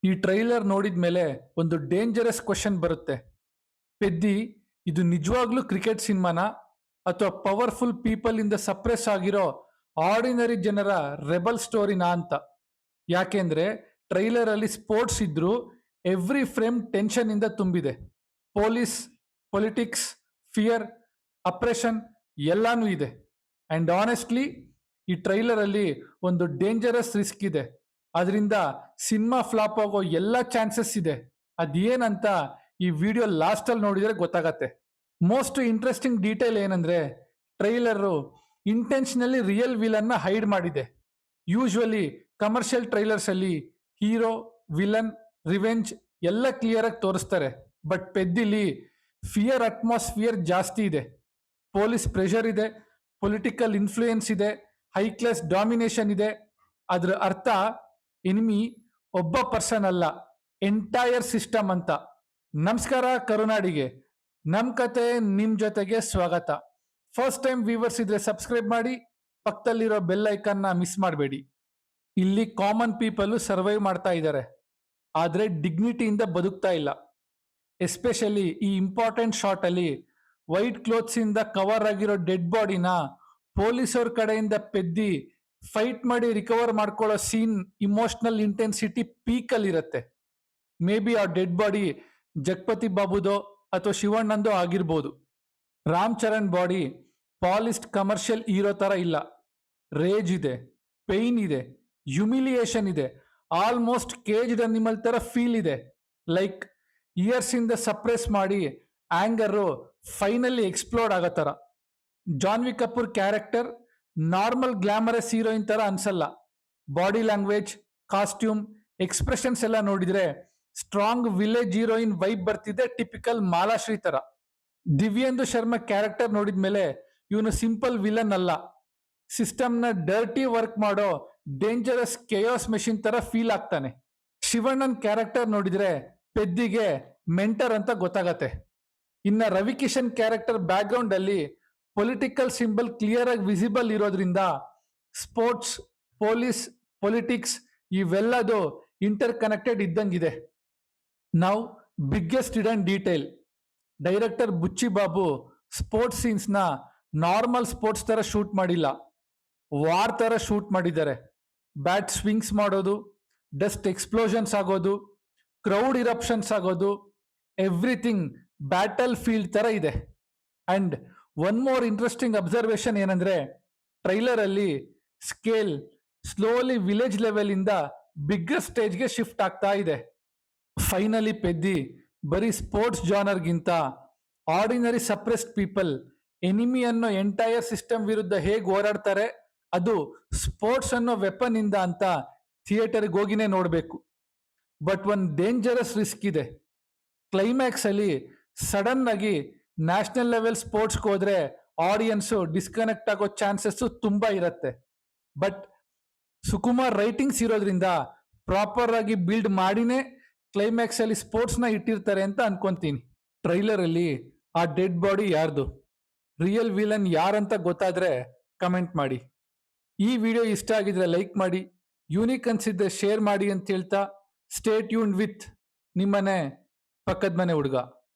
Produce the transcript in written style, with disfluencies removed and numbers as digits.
ಈ ಟ್ರೈಲರ್ ನೋಡಿದ ಮೇಲೆ ಒಂದು ಡೇಂಜರಸ್ ಕ್ವಶನ್ ಬರುತ್ತೆ. ಪೆದ್ದಿ, ಇದು ನಿಜವಾಗ್ಲೂ ಕ್ರಿಕೆಟ್ ಸಿನಿಮಾನಾ ಅಥವಾ ಪವರ್ಫುಲ್ ಪೀಪಲ್ ಇಂದ ಸಪ್ರೆಸ್ ಆಗಿರೋ ಆರ್ಡಿನರಿ ಜನರ ರೆಬಲ್ ಸ್ಟೋರಿನಾ ಅಂತ. ಯಾಕೆಂದ್ರೆ ಟ್ರೈಲರ್ ಅಲ್ಲಿ ಸ್ಪೋರ್ಟ್ಸ್ ಇದ್ರು ಎವ್ರಿ ಫ್ರೇಮ್ ಟೆನ್ಷನ್ ಇಂದ ತುಂಬಿದೆ. ಪೊಲೀಸ್, ಪೊಲಿಟಿಕ್ಸ್, ಫಿಯರ್, ಅಪ್ರೆಷನ್ ಎಲ್ಲಾನು ಇದೆ. ಅಂಡ್ ಆನೆಸ್ಟ್ಲಿ ಈ ಟ್ರೈಲರ್ ಅಲ್ಲಿ ಒಂದು ಡೇಂಜರಸ್ ರಿಸ್ಕ್ ಇದೆ. ಅದರಿಂದ ಸಿನಿಮಾ ಫ್ಲಾಪ್ ಆಗೋ ಎಲ್ಲ ಚಾನ್ಸಸ್ ಇದೆ. ಅದೇನಂತ ಈ ವಿಡಿಯೋ ಲಾಸ್ಟ್ ಅಲ್ಲಿ ನೋಡಿದ್ರೆ ಗೊತ್ತಾಗತ್ತೆ. ಮೋಸ್ಟ್ ಇಂಟ್ರೆಸ್ಟಿಂಗ್ ಡೀಟೇಲ್ ಏನಂದ್ರೆ trailer intentionally real villain hide ಮಾಡಿದೆ. ಯೂಶುವಲಿ ಕಮರ್ಷಿಯಲ್ ಟ್ರೈಲರ್ಸ್ ಅಲ್ಲಿ ಹೀರೋ, ವಿಲನ್, ರಿವೆಂಜ್ ಎಲ್ಲ ಕ್ಲಿಯರ್ ಆಗಿ ತೋರಿಸ್ತಾರೆ. ಬಟ್ ಪೆದ್ದಿಲಿ ಫಿಯರ್ ಅಟ್ಮಾಸ್ಫಿಯರ್ ಜಾಸ್ತಿ ಇದೆ. ಪೊಲೀಸ್ ಪ್ರೆಷರ್ ಇದೆ, ಪೊಲಿಟಿಕಲ್ ಇನ್ಫ್ಲೂಯೆನ್ಸ್ ಇದೆ, ಹೈ ಕ್ಲಾಸ್ ಡಾಮಿನೇಷನ್ ಇದೆ. ಅದ್ರ ಅರ್ಥ ಎನಿಮಿ ಒಬ್ಬ ಪರ್ಸನ್ ಅಲ್ಲ, ಎಂಟೈರ್ ಸಿಸ್ಟಮ್ ಅಂತ. ನಮಸ್ಕಾರ ಕರುನಾಡಿಗೆ, ನಮ್ ಕತೆ ನಿಮ್ ಜೊತೆಗೆ ಸ್ವಾಗತ. ಫಸ್ಟ್ ಟೈಮ್ ವ್ಯೂವರ್ಸ್ ಇದ್ರೆ ಸಬ್ಸ್ಕ್ರೈಬ್ ಮಾಡಿ, ಪಕ್ಕದಲ್ಲಿರೋ ಬೆಲ್ ಐಕನ್ನ ಮಿಸ್ ಮಾಡಬೇಡಿ. ಇಲ್ಲಿ ಕಾಮನ್ ಪೀಪಲ್ ಸರ್ವೈವ್ ಮಾಡ್ತಾ ಇದ್ದಾರೆ, ಆದ್ರೆ ಡಿಗ್ನಿಟಿಯಿಂದ ಬದುಕ್ತಾ ಇಲ್ಲ. ಎಸ್ಪೆಷಲಿ ಈ ಇಂಪಾರ್ಟೆಂಟ್ ಶಾಟ್ ಅಲ್ಲಿ ವೈಟ್ ಕ್ಲೋತ್ಸ್ ಇಂದ ಕವರ್ ಆಗಿರೋ ಡೆಡ್ ಬಾಡಿನ ಪೊಲೀಸವ್ರ ಕಡೆಯಿಂದ ಪೆದ್ದಿ ಫೈಟ್ ಮಾಡಿ ರಿಕವರ್ ಮಾಡ್ಕೊಳ್ಳೋ ಸೀನ್ ಇಮೋಷನಲ್ ಇಂಟೆನ್ಸಿಟಿ ಪೀಕ್ ಅಲ್ಲಿ ಇರುತ್ತೆ. ಮೇ ಬಿ ಆ ಡೆಡ್ ಬಾಡಿ ಜಗಪತಿ ಬಾಬುದೋ ಅಥವಾ ಶಿವಣ್ಣಂದೋ ಆಗಿರ್ಬೋದು. Ram Charan body polished commercial hero ತರ ಇಲ್ಲ. ರೇಜ್ ಇದೆ, ಪೈನ್ ಇದೆ, ಹ್ಯುಮಿಲಿಯೇಷನ್ ಇದೆ, ಆಲ್ಮೋಸ್ಟ್ ಕೇಜ್ಡ್ ಅನಿಮಲ್ ತರ ಫೀಲ್ ಇದೆ. ಲೈಕ್ ಇಯರ್ಸ್ ಇಂದ ಸಪ್ರೆಸ್ ಮಾಡಿ ಆಂಗರ್ ಫೈನಲಿ ಎಕ್ಸ್ಪ್ಲೋಡ್ ಆಗೋ ತರ. Janhvi Kapoor character normal glamorous heroine ತರ ಅನ್ಸಲ್ಲ. ಬಾಡಿ ಲ್ಯಾಂಗ್ವೇಜ್, ಕಾಸ್ಟ್ಯೂಮ್, ಎಕ್ಸ್ಪ್ರೆಷನ್ಸ್ ಎಲ್ಲ ನೋಡಿದ್ರೆ ಸ್ಟ್ರಾಂಗ್ ವಿಲೇಜ್ ಹೀರೋಯಿನ್ ವೈಬ್ ಬರ್ತಿದೆ, ಟಿಪಿಕಲ್ ಮಾಲಾಶ್ರೀ ತರ. ದಿವ್ಯೇಂದು ಶರ್ಮಾ ಕ್ಯಾರೆಕ್ಟರ್ ನೋಡಿದ್ಮೇಲೆ ಇವನು ಸಿಂಪಲ್ ವಿಲನ್ ಅಲ್ಲ, ಸಿಸ್ಟಮ್ ನ ಡರ್ಟಿ ವರ್ಕ್ ಮಾಡೋ ಡೇಂಜರಸ್ ಕೆಯೋಸ್ ಮೆಷಿನ್ ತರ ಫೀಲ್ ಆಗ್ತಾನೆ. ಶಿವಣ್ಣನ್ ಕ್ಯಾರೆಕ್ಟರ್ ನೋಡಿದ್ರೆ ಪೆದ್ದಿಗೆ ಮೆಂಟರ್ ಅಂತ ಗೊತ್ತಾಗತ್ತೆ. ಇನ್ನ ರವಿಕಿಶನ್ ಕ್ಯಾರೆಕ್ಟರ್ ಬ್ಯಾಕ್ ಗ್ರೌಂಡ್ ಅಲ್ಲಿ ಪೊಲಿಟಿಕಲ್ ಸಿಂಬಲ್ ಕ್ಲಿಯರ್ ಆಗಿ ವಿಸಿಬಲ್ ಇರೋದ್ರಿಂದ ಸ್ಪೋರ್ಟ್ಸ್, ಪೊಲೀಸ್, ಪೊಲಿಟಿಕ್ಸ್ ಇವೆಲ್ಲದು ಇಂಟರ್ ಕನೆಕ್ಟೆಡ್ ಇದ್ದಂಗಿದೆ. ನಾವು biggest hidden detail, director ಬುಚ್ಚಿ Babu sports scenes ನ ನಾರ್ಮಲ್ ಸ್ಪೋರ್ಟ್ಸ್ ತರ ಶೂಟ್ ಮಾಡಿಲ್ಲ, ವಾರ್ ತರ ಶೂಟ್ ಮಾಡಿದ್ದಾರೆ. ಬ್ಯಾಟ್ ಸ್ವಿಂಗ್ಸ್ ಮಾಡೋದು, ಡಸ್ಟ್ ಎಕ್ಸ್ಪ್ಲೋಷನ್ಸ್ ಆಗೋದು, ಕ್ರೌಡ್ ಇರಪ್ಷನ್ಸ್ ಆಗೋದು, ಎವ್ರಿಥಿಂಗ್ ಬ್ಯಾಟಲ್ ಫೀಲ್ಡ್ ತರ ಇದೆ. And one more interesting observation ಏನಂದ್ರೆ ಟ್ರೈಲರ್ ಅಲ್ಲಿ ಸ್ಕೇಲ್ ಸ್ಲೋಲಿ ವಿಲೇಜ್ ಲೆವೆಲ್ ಇಂದ ಬಿಗ್ಗೆಸ್ಟ್ ಸ್ಟೇಜ್ಗೆ ಶಿಫ್ಟ್ ಆಗ್ತಾ ಇದೆ. ಫೈನಲಿ ಪೆದ್ದಿ ಬರೀ ಸ್ಪೋರ್ಟ್ಸ್ ಜಾನರ್ಗಿಂತ ಆರ್ಡಿನರಿ ಸಪ್ರೆಸ್ಡ್ ಪೀಪಲ್ ಎನಿಮಿ ಅನ್ನೋ ಎಂಟೈರ್ ಸಿಸ್ಟಮ್ ವಿರುದ್ಧ ಹೇಗೆ ಹೋರಾಡ್ತಾರೆ, ಅದು ಸ್ಪೋರ್ಟ್ಸ್ ಅನ್ನೋ ವೆಪನ್ ಇಂದ ಅಂತ ಥಿಯೇಟರ್ಗೆ ಹೋಗಿನೇ ನೋಡಬೇಕು. ಬಟ್ ಒಂದು ಡೇಂಜರಸ್ ರಿಸ್ಕ್ ಇದೆ. ಕ್ಲೈಮ್ಯಾಕ್ಸ್ ಅಲ್ಲಿ ಸಡನ್ ಆಗಿ ನ್ಯಾಷನಲ್ ಲೆವೆಲ್ ಸ್ಪೋರ್ಟ್ಸ್ಗೆ ಹೋದ್ರೆ ಆಡಿಯನ್ಸು ಡಿಸ್ಕನೆಕ್ಟ್ ಆಗೋ ಚಾನ್ಸಸ್ ತುಂಬಾ ಇರತ್ತೆ. ಬಟ್ ಸುಕುಮಾರ್ ರೈಟಿಂಗ್ಸ್ ಇರೋದ್ರಿಂದ ಪ್ರಾಪರ್ ಆಗಿ ಬಿಲ್ಡ್ ಮಾಡಿನೇ ಕ್ಲೈಮ್ಯಾಕ್ಸ್ ಅಲ್ಲಿ ಸ್ಪೋರ್ಟ್ಸ್ ನ ಇಟ್ಟಿರ್ತಾರೆ ಅಂತ ಅನ್ಕೊಂತೀನಿ. ಟ್ರೈಲರ್ ಅಲ್ಲಿ ಆ ಡೆಡ್ ಬಾಡಿ ಯಾರ್ದು, ರಿಯಲ್ ವಿಲನ್ ಯಾರಂತ ಗೊತ್ತಾದ್ರೆ ಕಮೆಂಟ್ ಮಾಡಿ. ಈ ವಿಡಿಯೋ ಇಷ್ಟ ಆಗಿದ್ರೆ ಲೈಕ್ ಮಾಡಿ, ಯೂನಿಕ್ ಅನ್ಸಿದ್ರೆ ಶೇರ್ ಮಾಡಿ ಅಂತ ಹೇಳ್ತಾ ಸ್ಟೇ ಟ್ಯೂನ್ಡ್ ವಿತ್ ನಿಮ್ಮನೆ ಪಕ್ಕದ ಮನೆ ಹುಡುಗ.